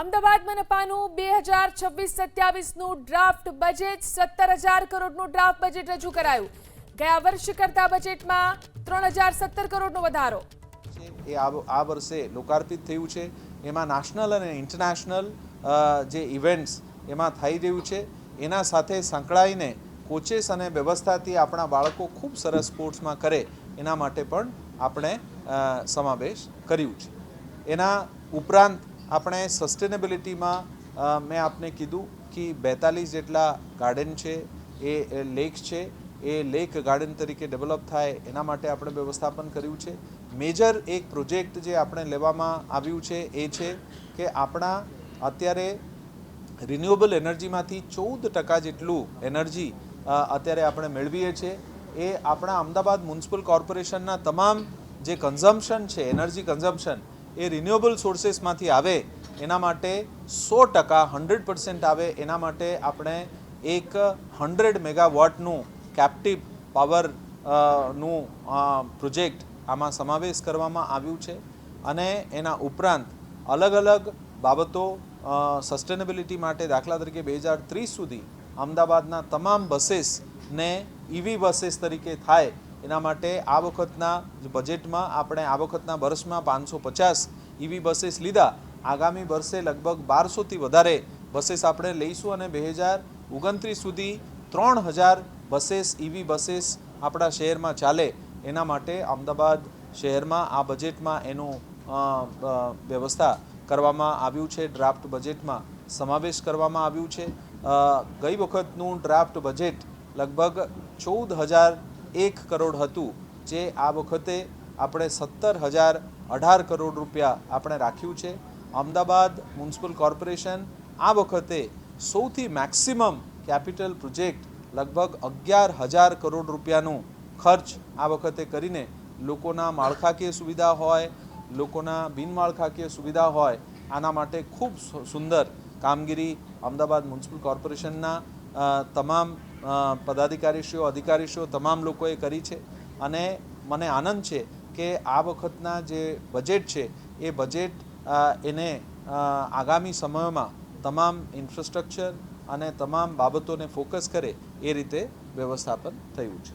Ahmedabad મનપાનું 2026-27નું draft budget 17,000 કરોડનું draft budget રજૂ કરાયું. ગયા વર્ષ કરતા બજેટમાં 3,017 કરોડનો વધારો. આ વર્ષે લોકાર્પિત થયું છે. એમાં નેશનલ અને ઇન્ટરનેશનલ જે ઇવેન્ટ્સ એમાં થઈ રહ્યું છે, એના સાથે સંકળાઈને કોચેસ અને વ્યવસ્થાથી આપણા બાળકો ખૂબ સરસ સ્પોર્ટ્સમાં કરે એના માટે પણ આપણે સમાવેશ કર્યું છે. એના ઉપરાંત આપણે સસ્ટેનેબિલિટીમાં મેં આપને કીધું કે 42 જેટલા ગાર્ડન છે, એ લેક છે, એ લેક ગાર્ડન તરીકે ડેવલપ થાય એના માટે આપણે વ્યવસ્થાપન કર્યું છે. મેજર એક પ્રોજેક્ટ જે આપણે લેવામાં આવ્યું છે એ છે કે આપણા અત્યારે રિન્યુએબલ એનર્જીમાંથી 14% જેટલું એનર્જી અત્યારે આપણે મેળવીએ છીએ. એ આપણા અમદાવાદ મ્યુનિસિપલ કોર્પોરેશનના તમામ જે કન્ઝમ્પશન છે, એનર્જી કન્ઝમ્પશન, એ રિન્યુએબલ સોર્સેસમાંથી આવે એના માટે 100% આવે એના માટે આપણે એક 100 મેગાવોટનું કેપ્ટિવ પાવરનું પ્રોજેક્ટ આમાં સમાવેશ કરવામાં આવ્યું છે. અને એના ઉપરાંત અલગ અલગ બાબતો સસ્ટેનેબિલિટી માટે, દાખલા તરીકે 2030 સુધી અમદાવાદના તમામ બસીસને ઈવી બસીસ તરીકે થાય એના માટે આ વખતના બજેટમાં આપણે આ વખતના વર્ષમાં 550 ઈવી બસીસ લીધા. આગામી વર્ષે લગભગ 1200થી વધારે બસીસ આપણે લઈશું અને 2029 સુધી 3000 બસીસ ઈવી બસીસ આપણા શહેરમાં ચાલે એના માટે અમદાવાદ શહેરમાં આ બજેટમાં એનું વ્યવસ્થા કરવામાં આવ્યું છે. ડ્રાફ્ટ બજેટમાં સમાવેશ કરવામાં આવ્યું છે. ગઈ વખતનું ડ્રાફ્ટ બજેટ લગભગ 14,001 કરોડ હતું, જે આ વખતે આપણે 17,018 કરોડ રૂપિયા આપણે રાખ્યું છે. અમદાવાદ મ્યુનિસિપલ કોર્પોરેશન આ વખતે સૌથી મેક્સિમમ કેપિટલ પ્રોજેક્ટ લગભગ 11,000 કરોડ રૂપિયાનું ખર્ચ આ વખતે કરીને લોકોના માળખાકીય સુવિધા હોય, લોકોના બિનમાળખાકીય સુવિધા હોય, આના માટે ખૂબ સુંદર કામગીરી અમદાવાદ મ્યુનિસિપલ કોર્પોરેશનના તમામ પદાધિકારીશ્રીઓ, અધિકારીશ્રીઓ, તમામ લોકોએ કરી છે. અને મને આનંદ છે કે આ વખતના જે બજેટ છે એ બજેટ એને આગામી સમયોમાં તમામ ઇન્ફ્રાસ્ટ્રક્ચર અને તમામ બાબતોને ફોકસ કરે એ રીતે વ્યવસ્થાપન થયું છે.